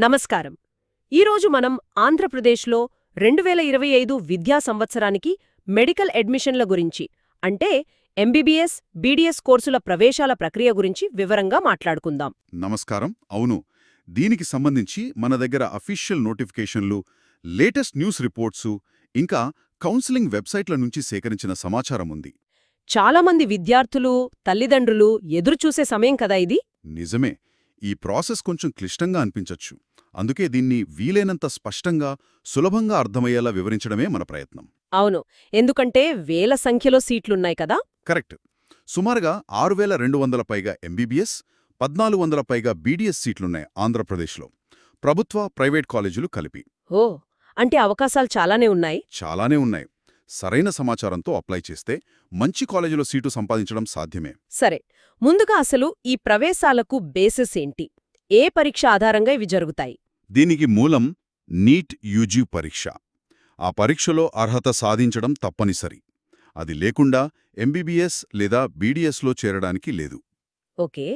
నమస్కారం. ఈరోజు మనం ఆంధ్రప్రదేశ్లో 2025 విద్యా సంవత్సరానికి మెడికల్ అడ్మిషన్ల గురించి అంటే ఎంబీబీఎస్, బీడీఎస్ కోర్సుల ప్రవేశాల ప్రక్రియ గురించి వివరంగా మాట్లాడుకుందాం. నమస్కారం. అవును, దీనికి సంబంధించి మన దగ్గర అఫీషియల్ నోటిఫికేషన్లు, లేటెస్ట్ న్యూస్ రిపోర్ట్సు, ఇంకా కౌన్సిలింగ్ వెబ్సైట్ల నుంచి సేకరించిన సమాచారం ఉంది. చాలామంది విద్యార్థులు, తల్లిదండ్రులు ఎదురుచూసే సమయం కదా ఇది. నిజమే. ఈ ప్రాసెస్ కొంచెం క్లిష్టంగా అనిపించొచ్చు. అందుకే దీన్ని వీలైనంత స్పష్టంగా, సులభంగా అర్థమయ్యేలా వివరించడమే మన ప్రయత్నం. అవును, ఎందుకంటే వేల సంఖ్యలో సీట్లున్నాయి కదా. కరెక్ట్. సుమారుగా 6,200 పైగా ఎంబీబీఎస్, 1,400 పైగా బీడీఎస్ సీట్లున్నాయి ఆంధ్రప్రదేశ్లో, ప్రభుత్వ, ప్రైవేట్ కాలేజీలు కలిపి. ఓ, అంటే అవకాశాలు చాలానే ఉన్నాయి. చాలానే ఉన్నాయి. సరైన సమాచారంతో అప్లై చేస్తే మంచి కాలేజీలో సీటు సంపాదించడం సాధ్యమే. సరే, ముందుగా అసలు ఈ ప్రవేశాలకు బేసిస్ ఏంటి? ఏ పరీక్ష ఆధారంగా ఇవి జరుగుతాయి? దీనికి మూలం నీట్ యూజీ పరీక్ష. ఆ పరీక్షలో అర్హత సాధించడం తప్పనిసరి. అది లేకుండా ఎంబీబీఎస్ లేదా బీడీఎస్లో చేరడానికి లేదు. ఓకే,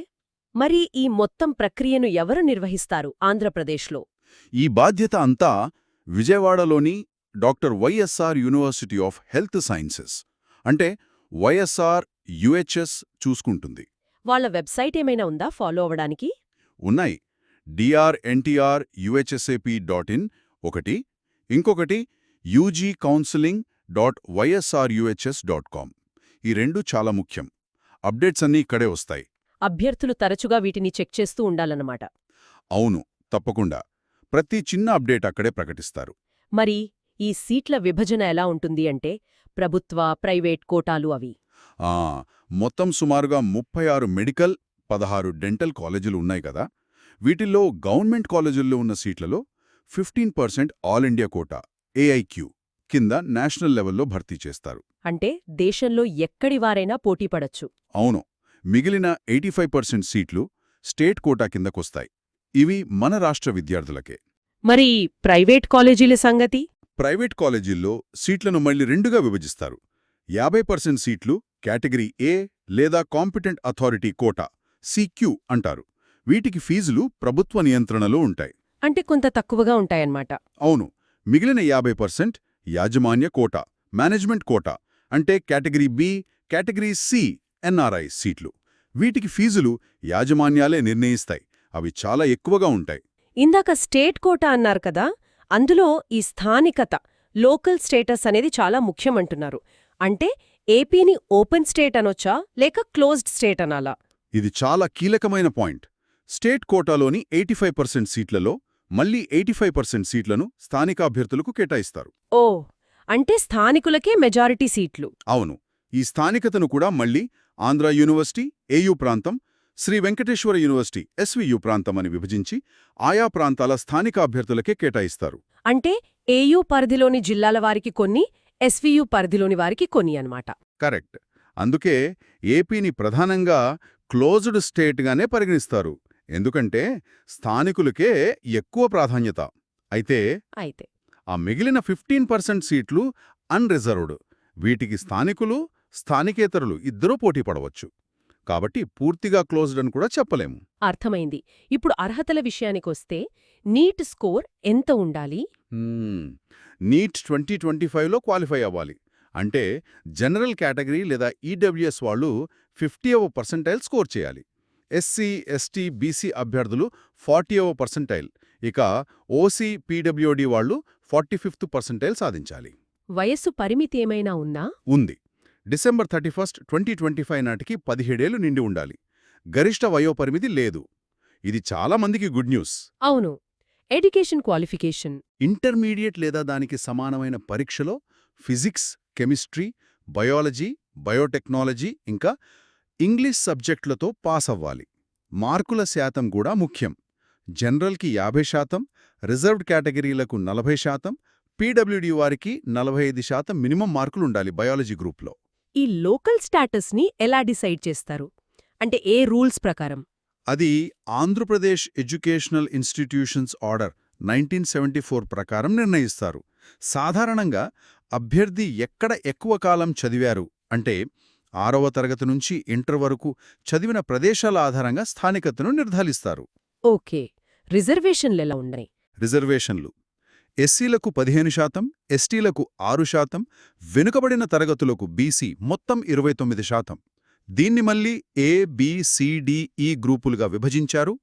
మరి ఈ మొత్తం ప్రక్రియను ఎవరు నిర్వహిస్తారు ఆంధ్రప్రదేశ్లో? ఈ బాధ్యత అంతా విజయవాడలోని doctor YSR university of health sciences అంటే వైఎస్ఆర్ యుహెచ్ఎస్ చూసుకుంటుంది. వాళ్ళ వెబ్సైట్ ఏమైనా ఉందా ఫాలో అవ్వడానికి? ఉన్నాయి. drntruhsap.in ఒకటి, ఇంకొకటి ugcounseling.ysruhs.com. ఈ రెండు చాలా ముఖ్యం. అప్డేట్స్ అన్నీ ఇక్కడే వస్తాయి. అభ్యర్థులు తరచుగా వీటిని చెక్ చేస్తూ ఉండాలన్నమాట. అవును, తప్పకుండా. ప్రతి చిన్న అప్డేట్ అక్కడే ప్రకటిస్తారు. మరి ఈ సీట్ల విభజన ఎలా ఉంటుంది అంటే ప్రభుత్వ, ప్రైవేట్ కోటాలు అవి? మొత్తం సుమారుగా 36 మెడికల్, 16 డెంటల్ కాలేజీలు ఉన్నాయి కదా. వీటిల్లో గవర్నమెంట్ కాలేజీల్లో ఉన్న సీట్లలో 15% ఆల్ ఇండియా కోటా ఏఐక్యూ కింద నేషనల్ లెవెల్లో భర్తీ చేస్తారు. అంటే దేశంలో ఎక్కడివారైనా పోటీపడచ్చు. అవును, మిగిలిన 85% సీట్లు స్టేట్ కోటా కిందకొస్తాయి. ఇవి మన రాష్ట్ర విద్యార్థులకే. మరి ప్రైవేట్ కాలేజీల సంగతి? ప్రైవేట్ కాలేజీల్లో సీట్లను మళ్లీ రెండుగా విభజిస్తారు. 50% సీట్లు కేటగిరీ ఏ లేదా కాంపిటెంట్ అథారిటీ కోటా సిక్యూ అంటారు. వీటికి ఫీజులు ప్రభుత్వ నియంత్రణలో ఉంటాయి. అంటే కొంత తక్కువగా ఉంటాయన్నమాట. అవును, మిగిలిన 50% యాజమాన్య కోటా, మేనేజ్మెంట్ కోటా అంటే category B, category C NRI సీట్లు. వీటికి ఫీజులు యాజమాన్యాలే నిర్ణయిస్తాయి. అవి చాలా ఎక్కువగా ఉంటాయి. ఇందాక స్టేట్ కోటా అన్నారు కదా, అందులో ఈ స్థానికత, లోకల్ స్టేటస్ అనేది చాలా ముఖ్యమంటున్నారు. అంటే ఏపీని ఓపెన్ స్టేట్ అనొచ్చా లేక క్లోజ్డ్ స్టేట్ అనాలా? ఇది చాలా కీలకమైన పాయింట్. స్టేట్ కోటాలోని 85% సీట్లలో మళ్లీ 85% సీట్లను స్థానిక అభ్యర్థులకు కేటాయిస్తారు. ఓ, అంటే స్థానికులకే మెజారిటీ సీట్లు. అవును, ఈ స్థానికతను కూడా మళ్లీ ఆంధ్ర యూనివర్సిటీ ఏయూ ప్రాంతం, శ్రీ వెంకటేశ్వర యూనివర్సిటీ ఎస్వీయూ ప్రాంతం అని విభజించి ఆయా ప్రాంతాల స్థానిక అభ్యర్థులకే కేటాయిస్తారు. అంటే ఏయూ పరిధిలోని జిల్లాల వారికి కొన్ని, ఎస్వీయూ పరిధిలోని వారికి కొన్ని అన్నమాట. కరెక్ట్. అందుకే ఏపీని ప్రధానంగా క్లోజ్డ్ స్టేట్గానే పరిగణిస్తారు. ఎందుకంటే స్థానికులకే ఎక్కువ ప్రాధాన్యత. అయితే ఆ మిగిలిన 15% సీట్లు అన్రిజర్వ్డ్. వీటికి స్థానికులు, స్థానికేతరులు ఇద్దరూ పోటీ పడవచ్చు. కాబట్టి పూర్తిగా క్లోజ్డ్ అని కూడా చెప్పలేము. అర్థమైంది. ఇప్పుడు అర్హతల విషయానికొస్తే నీట్ స్కోర్ ఎంత ఉండాలి? నీట్ 2025లో క్వాలిఫై అవ్వాలి. అంటే జనరల్ కేటగిరీ లేదా ఈడబ్ల్యూఎస్ వాళ్ళు 50వ పర్సెంటైల్ స్కోర్ చేయాలి. ఎస్సీ, ఎస్టీ, బీసీ అభ్యర్థులు 40వ పర్సెంటైల్, ఇక ఓసీ, పీడబ్ల్యూడీ వాళ్ళు 45th పర్సెంటైల్ సాధించాలి. వయస్సు పరిమితి ఏమైనా ఉందా? ఉంది. డిసెంబర్ 31, 2025 నాటికి 17 ఏళ్లు నిండి ఉండాలి. గరిష్ట వయోపరిమితి లేదు. ఇది చాలా మందికి గుడ్ న్యూస్. అవును. Education qualification? ఇంటర్మీడియట్ లేదా దానికి సమానమైన పరీక్షలో ఫిజిక్స్, కెమిస్ట్రీ, బయాలజీ, బయోటెక్నాలజీ ఇంకా ఇంగ్లీష్ సబ్జెక్టులతో పాస్ అవ్వాలి. మార్కుల శాతం కూడా ముఖ్యం. జనరల్కి 50%, రిజర్వ్డ్ కేటగిరీలకు 40%, పీడబ్ల్యూడీ వారికి 45% మినిమం మార్కులుండాలి బయాలజీ గ్రూప్లో. ఈ లోకల్ స్టాటస్ని ఎలా డిసైడ్ చేస్తారు? అంటే ఏ రూల్స్ ప్రకారం? అది ఆంధ్రప్రదేశ్ ఎడ్యుకేషనల్ ఇన్స్టిట్యూషన్స్ ఆర్డర్ 1974 ప్రకారం నిర్ణయిస్తారు. సాధారణంగా అభ్యర్థి ఎక్కడ ఎక్కువ కాలం చదివారు అంటే 6వ తరగతి నుంచి ఇంటర్ వరకు చదివిన ప్రదేశాల ఆధారంగా స్థానికతను నిర్ధారిస్తారు. ఓకే, రిజర్వేషన్లెలా ఉన్నాయి? రిజర్వేషన్లు ఎస్సీలకు 15%, ఎస్టీలకు 6%, వెనుకబడిన తరగతులకు బీసీ మొత్తం 29%. దీన్ని మళ్ళీ ఏ, బి, సి, డి, ఈ గ్రూపులుగా విభజించారు.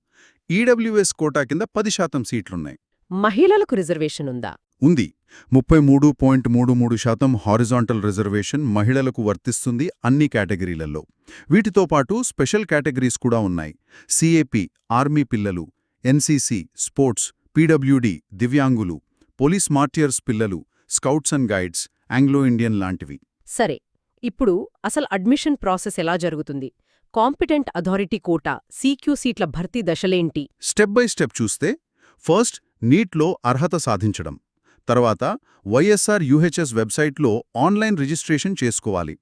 ఈడబ్ల్యూఎస్ కోటా కింద 10% సీట్లున్నాయి. మహిళలకు రిజర్వేషన్ ఉందా? ఉంది. 33.33% హారిజాంటల్ రిజర్వేషన్ మహిళలకు వర్తిస్తుంది అన్ని కేటగిరీలలో. వీటితో పాటు స్పెషల్ కేటగిరీస్ కూడా ఉన్నాయి. సిఏపి, ఆర్మీ పిల్లలు, ఎన్సీసీ, స్పోర్ట్స్, పీడబ్ల్యూడి, దివ్యాంగులు, పోలీస్ మార్టియర్స్ పిల్లలు, scouts and guides, Anglo Indian లాంటివి. సరే, ఇప్పుడు అసలు అడ్మిషన్ ప్రాసెస్ ఎలా జరుగుతుంది? కాంపిటెంట్ అథారిటీ కోటా, సీక్యూ సీట్ల భర్తీ దశలేంటి? స్టెప్ బై స్టెప్ చూస్తే ఫస్ట్ నీట్లో అర్హత సాధించడం, తర్వాత వైఎస్ఆర్ యూహెచ్ఎస్ వెబ్సైట్లో ఆన్లైన్ రిజిస్ట్రేషన్ చేసుకోవాలి.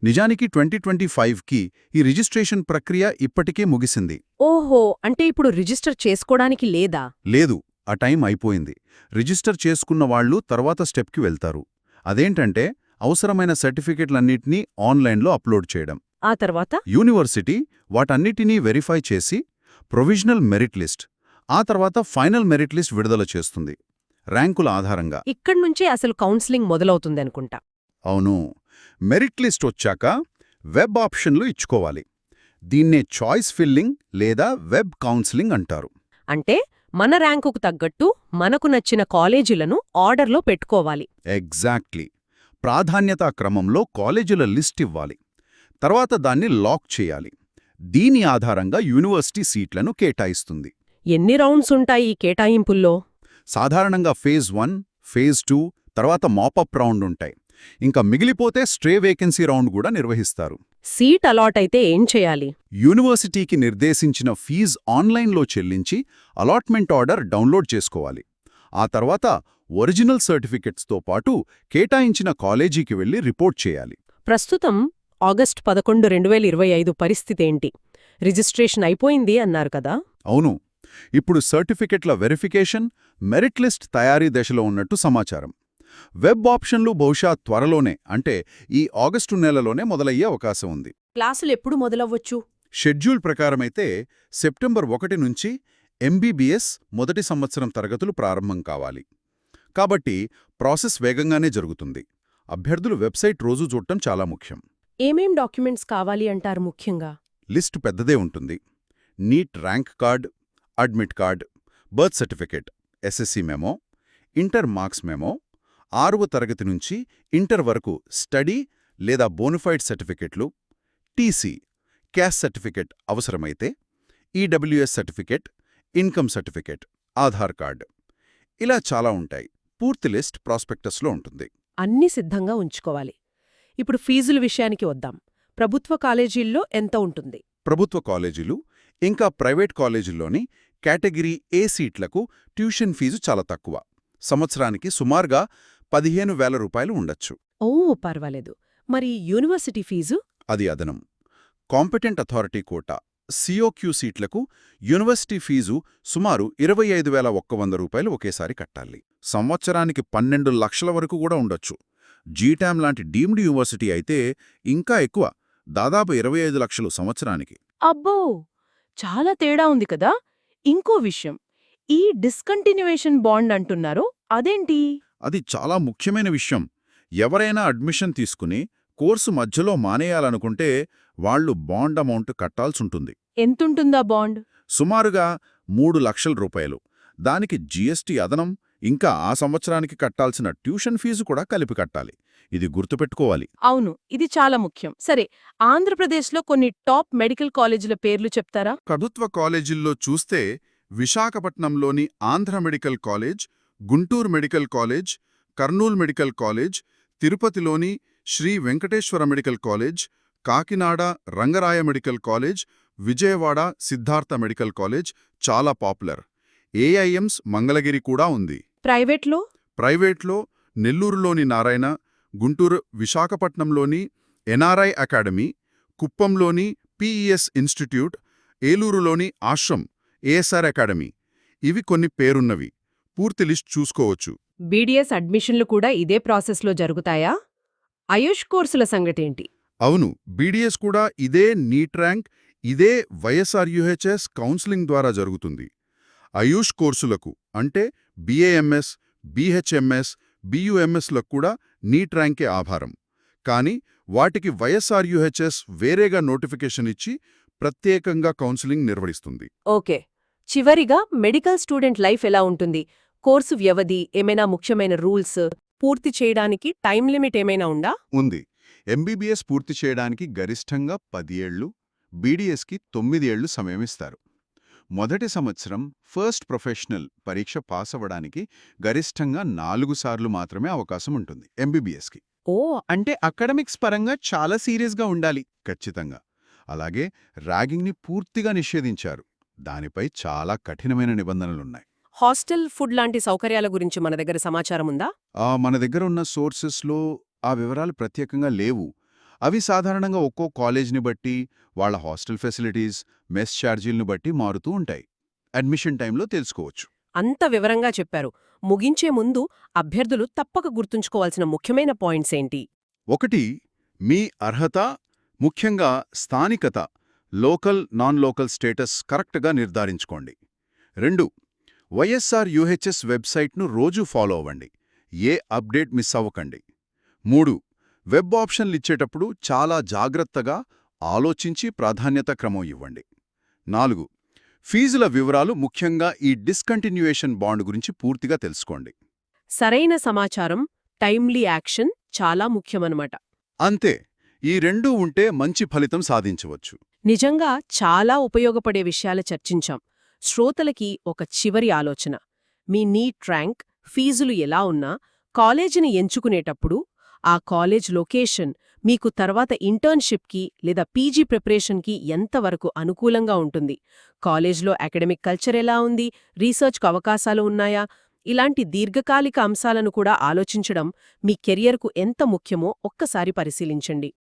నిజానికి 2025కి ఈ రిజిస్ట్రేషన్ ప్రక్రియ ఇప్పటికే ముగిసింది. ఓహో, అంటే ఇప్పుడు రిజిస్టర్ చేసుకోవడానికి లేదా? లేదు, ఆ టైం అయిపోయింది. రిజిస్టర్ చేసుకున్న వాళ్ళు తర్వాత స్టెప్కి వెళ్తారు. అదేంటంటే అవసరమైన సర్టిఫికెట్లన్నింటినీ ఆన్లైన్లో అప్లోడ్ చేయడం. ఆ తర్వాత యూనివర్సిటీ వాటన్నిటినీ వెరిఫై చేసి ప్రొవిజనల్ మెరిట్ లిస్ట్, ఆ తర్వాత ఫైనల్ మెరిట్ లిస్ట్ విడుదల చేస్తుంది ర్యాంకుల ఆధారంగా. ఇక్కడ్నుంచే అసలు కౌన్సిలింగ్ మొదలవుతుందనుకుంటా. అవును, మెరిట్ లిస్ట్ వచ్చాక వెబ్ ఆప్షన్లు ఇచ్చుకోవాలి. దీన్నే చాయిస్ ఫిల్లింగ్ లేదా వెబ్ కౌన్సిలింగ్ అంటారు. అంటే మన ర్యాంకుకు తగ్గట్టు మనకు నచ్చిన కాలేజీలను ఆర్డర్లో పెట్టుకోవాలి. ఎగ్జాక్ట్లీ. ప్రాధాన్యతా క్రమంలో కాలేజీల లిస్ట్ ఇవ్వాలి. తర్వాత దాన్ని లాక్ చేయాలి. దీని ఆధారంగా యూనివర్సిటీ సీట్లను కేటాయిస్తుంది. ఎన్ని రౌండ్స్ ఉంటాయి ఈ కేటాయింపుల్లో? సాధారణంగా ఫేజ్ 1, ఫేజ్ 2, తర్వాత మాపప్ రౌండ్ ఉంటాయి. ఇంకా మిగిలిపోతే స్ట్రే వేకెన్సీ రౌండ్ కూడా నిర్వహిస్తారు. సీట్ అలాట్ అయితే ఏం చేయాలి? యూనివర్సిటీకి నిర్దేశించిన ఫీజు ఆన్లైన్లో చెల్లించి అలాట్మెంట్ ఆర్డర్ డౌన్లోడ్ చేసుకోవాలి. ఆ తర్వాత ఒరిజినల్ సర్టిఫికెట్స్తో పాటు కేటాయించిన కాలేజీకి వెళ్లి రిపోర్ట్ చేయాలి. ప్రస్తుతం ఆగస్టు 11, 2025 పరిస్థితేంటి? రిజిస్ట్రేషన్ అయిపోయింది అన్నారు కదా? అవును, ఇప్పుడు సర్టిఫికెట్ల వెరిఫికేషన్, మెరిట్ లిస్ట్ తయారీ దశలో ఉన్నట్టు సమాచారం. వెబ్ ఆప్షన్లు బహుశా త్వరలోనే, అంటే ఈ ఆగస్టు నెలలోనే మొదలయ్యే అవకాశం ఉంది. క్లాసులు ఎప్పుడు మొదలవ్వచ్చు? షెడ్యూల్ ప్రకారమైతే సెప్టెంబర్ 1 నుంచి ఎంబీబీఎస్ మొదటి సంవత్సరం తరగతులు ప్రారంభం కావాలి. కాబట్టి ప్రాసెస్ వేగంగానే జరుగుతుంది. అభ్యర్థులు వెబ్సైట్ రోజూ చూడటం చాలా ముఖ్యం. ఏమేం డాక్యుమెంట్స్ కావాలి అంటారు ముఖ్యంగా? లిస్ట్ పెద్దదే ఉంటుంది. NEET rank card, admit card, birth certificate, SSC memo, inter marks memo, 6వ తరగతి నుంచి ఇంటర్ వరకు స్టడీ లేదా బోనఫైడ్ సర్టిఫికెట్లు, టీసీ, క్యాస్ట్ సర్టిఫికెట్ అవసరమైతే, EWS certificate, income certificate, Aadhaar card, ఇలా చాలా ఉంటాయి. పూర్తి లిస్ట్ ప్రాస్పెక్టస్లో ఉంటుంది. అన్నీ సిద్ధంగా ఉంచుకోవాలి. ఇప్పుడు ఫీజుల విషయానికి వద్దాం. ప్రభుత్వ కాలేజీల్లో ఎంత ఉంటుంది? ప్రభుత్వ కాలేజీలు ఇంకా ప్రైవేట్ కాలేజీల్లోని కేటగిరీ ఏ సీట్లకు ట్యూషన్ ఫీజు చాలా తక్కువ. సంవత్సరానికి సుమారుగా 15,000 రూపాయలు ఉండొచ్చు. ఓ, పర్వాలేదు. మరి యూనివర్సిటీ ఫీజు? అది అదనం. కాంపిటెంట్ అథారిటీ కోటా సిఓక్యూ సీట్లకు యూనివర్సిటీ ఫీజు సుమారు 25,100 రూపాయలు ఒకేసారి కట్టాలి. సంవత్సరానికి 12 లక్షల వరకు కూడా ఉండొచ్చు. జీటామ్ లాంటి డీమ్డ్ యూనివర్సిటీ అయితే ఇంకా ఎక్కువ, దాదాపు 25 లక్షలు సంవత్సరానికి. అబ్బో, చాలా తేడా ఉంది కదా. ఇంకో విషయం, ఈ డిస్కంటిన్యూయేషన్ బాండ్ అంటున్నారు, అదేంటి? అది చాలా ముఖ్యమైన విషయం. ఎవరైనా అడ్మిషన్ తీసుకుని కోర్సు మధ్యలో మానేయాలనుకుంటే వాళ్లు బాండ్ అమౌంట్ కట్టాల్సుంటుంది. ఎంతుంటుందా బాండ్? సుమారుగా 3 లక్షల రూపాయలు. దానికి జీఎస్టీ అదనం, ఇంకా ఆ సంవత్సరానికి కట్టాల్సిన ట్యూషన్ ఫీజు కూడా కలిపి కట్టాలి. ఇది గుర్తుపెట్టుకోవాలి. అవును, ఇది చాలా ముఖ్యం. సరే, ఆంధ్రప్రదేశ్లో కొన్ని టాప్ మెడికల్ కాలేజీల పేర్లు చెప్తారా? ప్రభుత్వ కాలేజీల్లో చూస్తే విశాఖపట్నంలోని Andhra Medical College, Guntur Medical College, Kurnool Medical College, తిరుపతిలోని Sri Venkateswara Medical College, Kakinada Rangaraya Medical College, Vijayawada Siddhartha Medical College చాలా పాపులర్. ఏఐఎంస్ మంగళగిరి కూడా ఉంది. ప్రైవేట్లో నెల్లూరులోని నారాయణ, గుంటూరు విశాఖపట్నంలోని ఎన్ఆర్ఐ అకాడమీ, కుప్పంలోని పిఈఎస్ ఇన్స్టిట్యూట్, ఏలూరులోని ఆశ్రమ్ ఏఎస్ఆర్ అకాడమీ, ఇవి కొన్ని పేరున్నవి. పూర్తి లిస్ట్ చూసుకోవచ్చు. బీడీఎస్ అడ్మిషన్లు కూడా ఇదే ప్రాసెస్లో జరుగుతాయా? ఆయుష్ కోర్సుల సంగతేంటి? అవును, బీడీఎస్ కూడా ఇదే నీట్ ర్యాంక్, ఇదే వైఎస్ఆర్ యూహెచ్ఎస్ కౌన్సిలింగ్ ద్వారా జరుగుతుంది. ఆయుష్ కోర్సులకు అంటే BAMS, BHMS, BUMSలకు కూడా నీట్ ర్యాంకే ఆధారం. కానీ వాటికి YSRUHS వేరేగా నోటిఫికేషన్ ఇచ్చి ప్రత్యేకంగా కౌన్సిలింగ్ నిర్వహిస్తుంది. ఓకే. చివరిగా మెడికల్ స్టూడెంట్ లైఫ్ ఎలా ఉంటుంది? కోర్సు వ్యవధి, ఏమైనా ముఖ్యమైన రూల్స్, పూర్తి చేయడానికి టైం లిమిట్ ఏమైనా ఉందా? ఉంది. MBBS పూర్తి చేయడానికి గరిష్టంగా 10 ఏళ్లు, BDSకి 9 ఏళ్లు సమయమిస్తారు. మొదటి సంవత్సరం ఫస్ట్ ప్రొఫెషనల్ పరీక్ష పాస్ అవ్వడానికి గరిష్టంగా 4 సార్లు మాత్రమే అవకాశం ఉంటుంది MBBSకి. ఓ, అంటే అకాడమిక్స్ పరంగా చాలా సీరియస్గా ఉండాలి. ఖచ్చితంగా. అలాగే ర్యాగింగ్ని పూర్తిగా నిషేధించారు. దానిపై చాలా కఠినమైన నిబంధనలున్నాయి. హాస్టల్ ఫుడ్ లాంటి సౌకర్యాల గురించి మన దగ్గర సమాచారం ఉందా? మన దగ్గర ఉన్న సోర్సెస్లో ఆ వివరాలు ప్రత్యేకంగా లేవు. అవి సాధారణంగా ఒక్కో కాలేజ్ని బట్టి, వాళ్ళ హాస్టల్ ఫెసిలిటీస్, మెస్ ఛార్జీలను బట్టి మారుతూ ఉంటాయి. అడ్మిషన్ టైంలో తెలుసుకోవచ్చు. అంత వివరంగా చెప్పారు. ముగించే ముందు అభ్యర్థులు తప్పక గుర్తుంచుకోవాల్సిన ముఖ్యమైన పాయింట్స్ ఏంటి? 1. మీ అర్హత, ముఖ్యంగా స్థానికత, లోకల్ నాన్ లోకల్ స్టేటస్ కరెక్ట్గా నిర్ధారించుకోండి. 2. YSRUHS వెబ్సైట్ను రోజూ ఫాలో అవ్వండి. ఏ అప్డేట్ మిస్ అవ్వకండి. 3. వెబ్ ఆప్షన్లిచ్చేటప్పుడు చాలా జాగ్రత్తగా ఆలోచించి ప్రాధాన్యత క్రమం ఇవ్వండి. 4. ఫీజుల వివరాలు, ముఖ్యంగా ఈ డిస్కంటిన్యూయేషన్ బాండ్ గురించి పూర్తిగా తెలుసుకోండి. సరైన సమాచారం, టైమ్లీ యాక్షన్ చాలా ముఖ్యమన్నమాట. అంతే. ఈ రెండూ ఉంటే మంచి ఫలితం సాధించవచ్చు. నిజంగా చాలా ఉపయోగపడే విషయాలు చర్చించాం. శ్రోతలకి ఒక చివరి ఆలోచన. మీ నీట్ ర్యాంక్, ఫీజులు ఎలా ఉన్నా, కాలేజీని ఎంచుకునేటప్పుడు ఆ కాలేజ్ లొకేషన్ మీకు తర్వాత ఇంటర్న్షిప్కి లేదా పీజీ ప్రిపరేషన్కి ఎంతవరకు అనుకూలంగా ఉంటుంది, కాలేజ్లో అకాడమిక్ కల్చర్ ఎలా ఉంది, రీసెర్చ్కు అవకాశాలు ఉన్నాయా, ఇలాంటి దీర్ఘకాలిక అంశాలను కూడా ఆలోచించడం మీ కెరియర్కు ఎంత ముఖ్యమో ఒక్కసారి పరిశీలించండి.